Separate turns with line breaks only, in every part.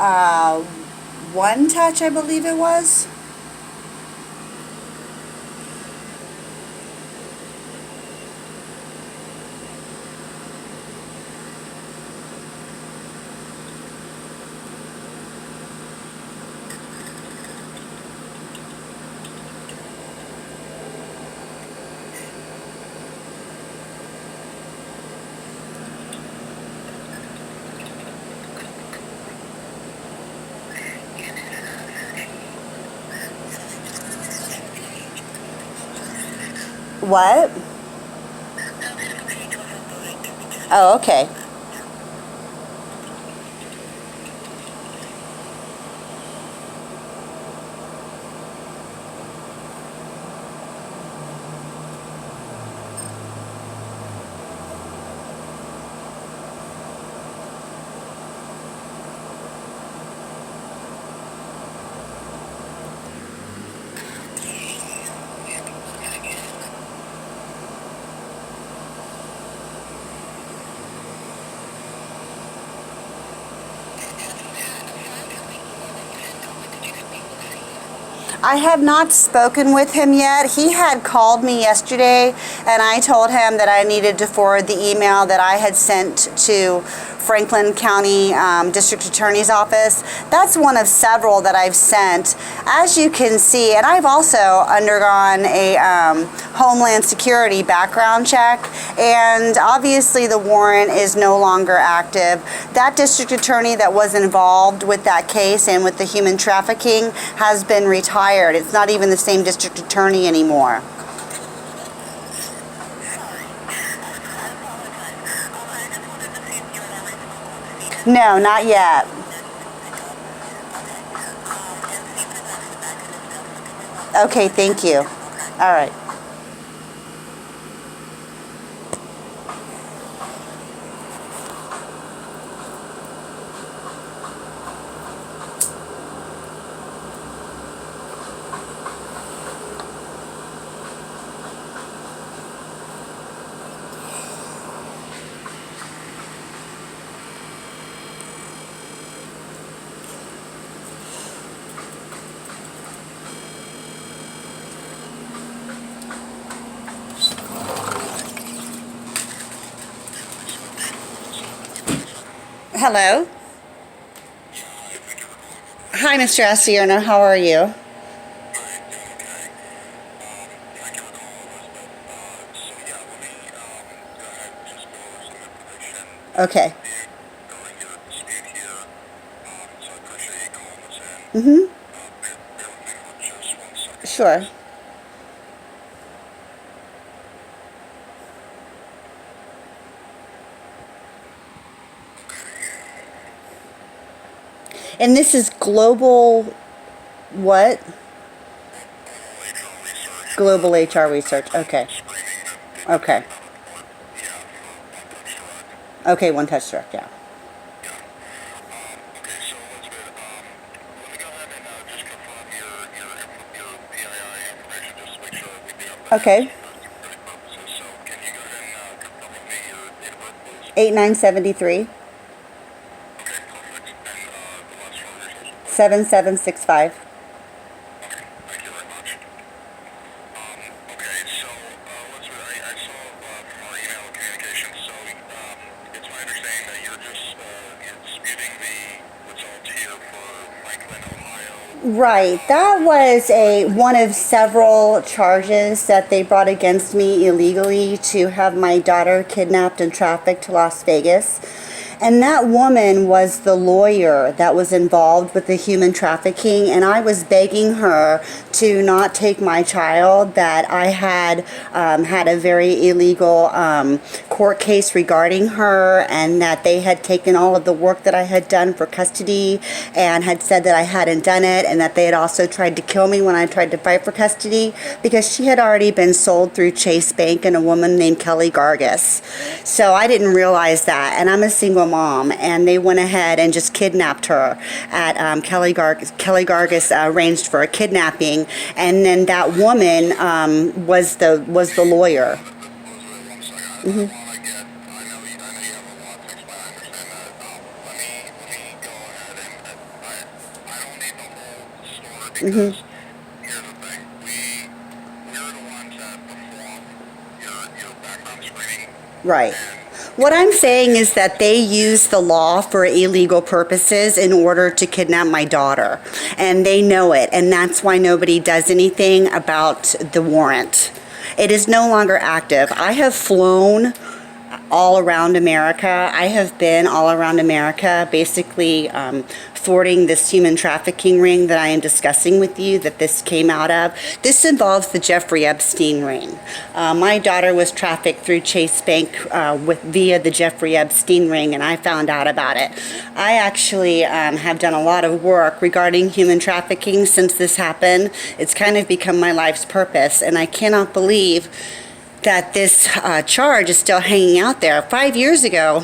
uh, one touch, I believe it was. What? Oh, okay. I have not spoken with him yet. He had called me yesterday, and I told him that I needed to forward the email that I had sent to Franklin County District Attorney's Office. That's one of several that I've sent. As you can see, and I've also undergone a Homeland Security background check, and obviously the warrant is no longer active. That district attorney that was involved with that case and with the human trafficking has been retired. It's not even the same district attorney anymore. No, not yet. Okay, thank you. All right. Hello. Hi, Mr. Asierno. How are you? Okay. Mm-hmm. Sure. And this is global what? Global HR research. Okay. Okay. Okay, one touch direct, yeah. Okay. 8973 7765. Right. That was a one of several charges that they brought against me illegally to have my daughter kidnapped and trafficked to Las Vegas. And that woman was the lawyer that was involved with the human trafficking, and I was begging her to not take my child, that I had had a very illegal court case regarding her, and that they had taken all of the work that I had done for custody and had said that I hadn't done it, and that they had also tried to kill me when I tried to fight for custody, because she had already been sold through Chase Bank and a woman named Kelly Gargis. So I didn't realize that, and I'm a single mom, and they went ahead and just kidnapped her at Kelly Gargis arranged for a kidnapping, and then that woman was the lawyer. Hmm.
because here's the thing, we're the ones that perform your background screening.
Right.
And
What I'm saying is that they use the law for illegal purposes in order to kidnap my daughter. And they know it. And that's why nobody does anything about the warrant. It is no longer active. I have flown all around America. I have been all around America, basically thwarting this human trafficking ring that I am discussing with you, that this came out of. This involves the Jeffrey Epstein ring. My daughter was trafficked through Chase Bank via the Jeffrey Epstein ring, and I found out about it. I actually have done a lot of work regarding human trafficking since this happened. It's kind of become my life's purpose, and I cannot believe that this charge is still hanging out there. 5 years ago,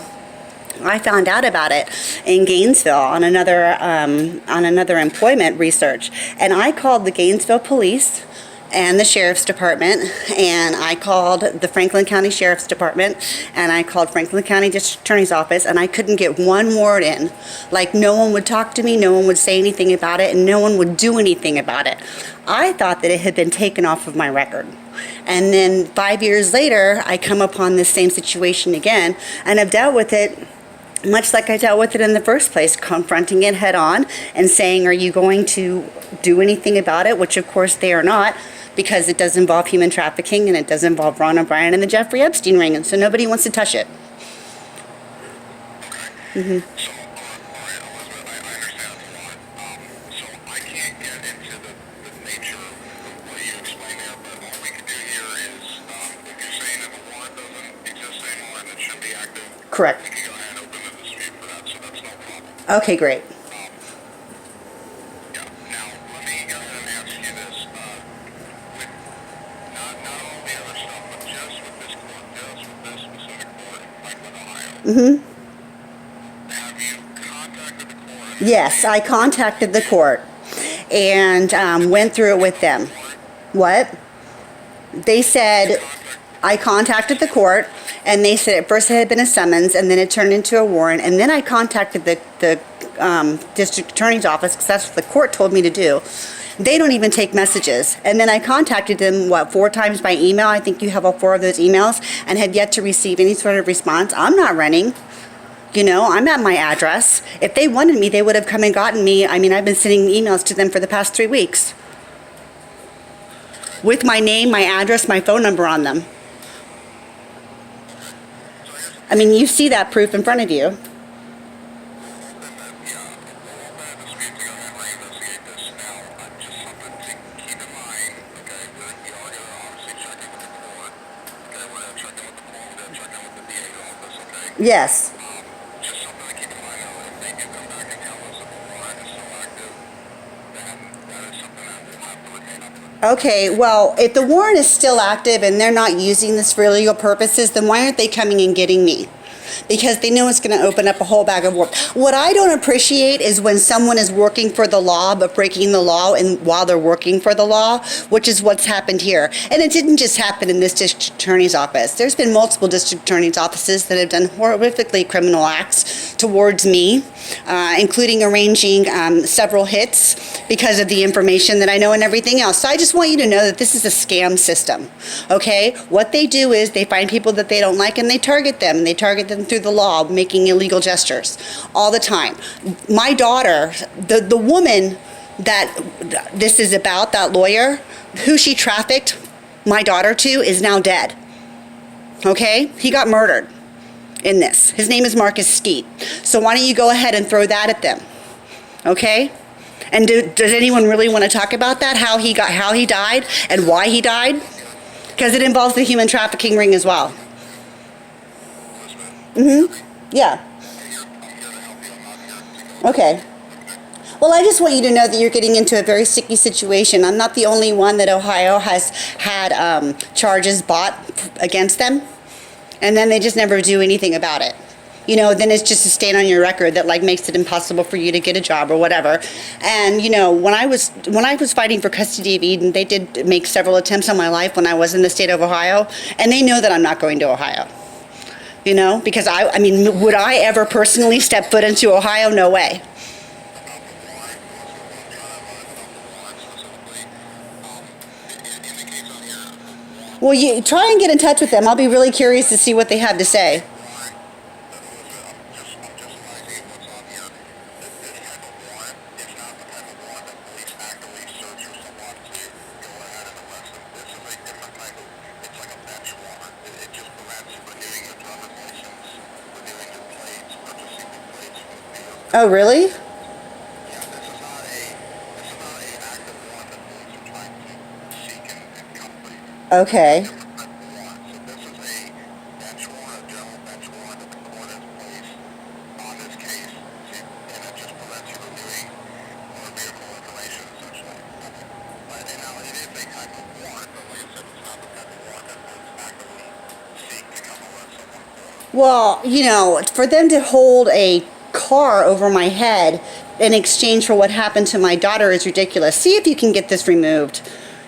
I found out about it in Gainesville on another employment research, and I called the Gainesville police and the sheriff's department, and I called the Franklin County Sheriff's Department, and I called Franklin County District Attorney's Office, and I couldn't get one word in. Like, no one would talk to me, no one would say anything about it, and no one would do anything about it. I thought that it had been taken off of my record. And then 5 years later, I come upon this same situation again, and I've dealt with it much like I dealt with it in the first place, confronting it head on and saying, are you going to do anything about it? Which of course they are not, because it does involve human trafficking and it does involve Ron O'Brien and the Jeffrey Epstein ring, and so nobody wants to touch it.
okay. So, all right, Elizabeth, I understand a lot. So I can't get into the nature of what you explained there, but all we can do here is, if you're saying that the warrant doesn't exist anymore and it should be active,
Correct.
we can go ahead and open the dispute for that, so that's no problem.
Okay, great.
Yeah. Now, let me go ahead and ask you this. With not all the other stuff, but just with this court, just with this specific court, like with Ohio, have you contacted the court?
Yes, I contacted the court and went through it with them. What? They said, I contacted the court, and they said at first it had been a summons, and then it turned into a warrant, and then I contacted the district attorney's office, because that's what the court told me to do. They don't even take messages. And then I contacted them, 4 times by email. I think you have all 4 of those emails, and have yet to receive any sort of response. I'm not running. You know, I'm at my address. If they wanted me, they would have come and gotten me. I mean, I've been sending emails to them for the past 3 weeks with my name, my address, my phone number on them. I mean, you see that proof in front of you. Yes.
Just something to keep in mind, though, if they do come back and tell us that the warrant is still active, then that is something that we'll have to retain up with.
Okay, well, if the warrant is still active and they're not using this for illegal purposes, then why aren't they coming and getting me? Because they know it's going to open up a whole bag of worms. What I don't appreciate is when someone is working for the law but breaking the law and while they're working for the law, which is what's happened here. And it didn't just happen in this district attorney's office. There's been multiple district attorney's offices that have done horrifically criminal acts towards me, including arranging several hits because of the information that I know and everything else. So I just want you to know that this is a scam system, okay? What they do is they find people that they don't like and they target them. And they target them through the law, making illegal gestures all the time. My daughter, the woman that this is about, that lawyer, who she trafficked my daughter to, is now dead. Okay? He got murdered in this. His name is Marcus Skeet. So why don't you go ahead and throw that at them? Okay? And does anyone really want to talk about that? How he died and why he died? Because it involves the human trafficking ring as well. Yeah. Okay. Well, I just want you to know that you're getting into a very sticky situation. I'm not the only one that Ohio has had charges brought against them, and then they just never do anything about it. You know, then it's just a stain on your record that like makes it impossible for you to get a job or whatever. And you know, when I was fighting for custody of Eden, they did make several attempts on my life when I was in the state of Ohio, and they know that I'm not going to Ohio. You know, because I mean, would I ever personally step foot into Ohio? No way. Well, you try and get in touch with them. I'll be really curious to see what they have to say.
warrant, I'm just advising what's on here. This type of warrant is not the type of warrant that police actively search for someone to go ahead and arrest them. This is a different type of, it's like a bench warrant. It just prevents renewing your driver's license, renewing your plates, purchasing new plates from the vehicle.
Oh, really?
Yeah, this is not a active warrant that police are trying to seek and come for you.
Okay.
Different type of warrant. So this is a bench warrant, a general bench warrant that the court has placed on this case, and it just prevents you from doing motor vehicle information, essentially. But and now it is a type of warrant, but like I said, it's not the type of warrant that police actively seek to come arrest someone for.
Well, for them to hold a car over my head in exchange for what happened to my daughter is ridiculous. See if you can get this removed.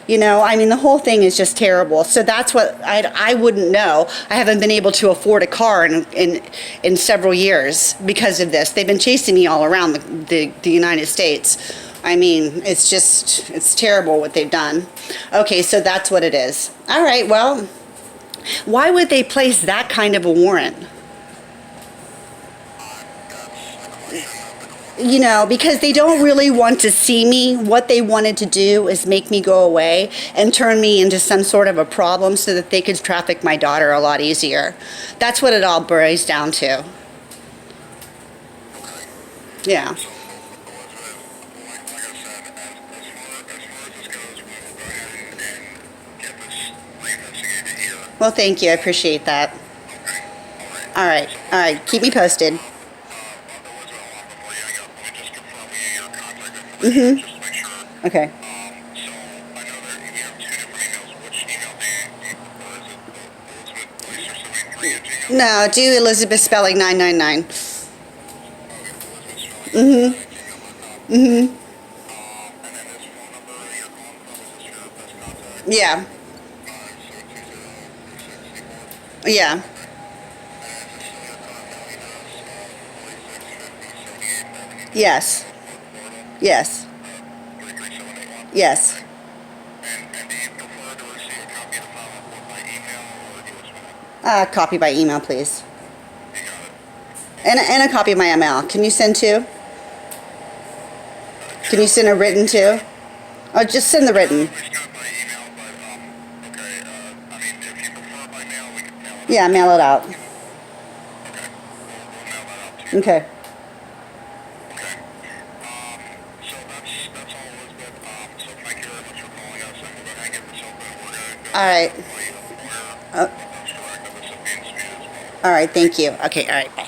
I mean, the whole thing is just terrible. So that's what I wouldn't know. I haven't been able to afford a car in several years because of this. They've been chasing me all around the United States. I mean, it's terrible what they've done. Okay, so that's what it is. All right, well, why would they place that kind of a warrant? Because they don't really want to see me. What they wanted to do is make me go away and turn me into some sort of a problem so that they could traffic my daughter a lot easier. That's what it all boils down to. Yeah.
So, Elizabeth, like I said, as far as this goes, we will go ahead and get this reinvestigated here.
Well, thank you. I appreciate that.
Okay.
All right. All right. Keep me posted.
Elizabeth, before you hang up, let me just confirm with you your contact information, just to make sure.
Okay.
So I know that you have two different emails. Which email do you prefer? Is it Elizabeth Glacier 73 at Gmail?
No, do Elizabeth Spelling 999.
Okay, Elizabeth Spelling at gmail.com. And then this phone number that you're calling from, is this your best contact?
Yeah.
720-3684?
Yeah.
And is this still your current mailing address, 4650 78th Avenue,
Yes.
Florida,
Yes.
33781?
Yes.
And do you prefer to receive a copy of the file report by email or US mail?
Copy by email, please.
You got it.
And a copy of my ML. Can you send two? Can you send a written too? Oh, just send the written.
We got by email, but, okay, I mean, if you prefer by mail, we can mail it.
Yeah, mail it out.
Okay, we'll mail that out to you.
Okay.
Okay. So that's all, Elizabeth. So thank you very much for calling us, and we'll go ahead and get this open. We're going to
All right.
notify you of where
Oh.
that's correct, of this being disputed as well.
All right. Thank you. Okay. All right. Bye.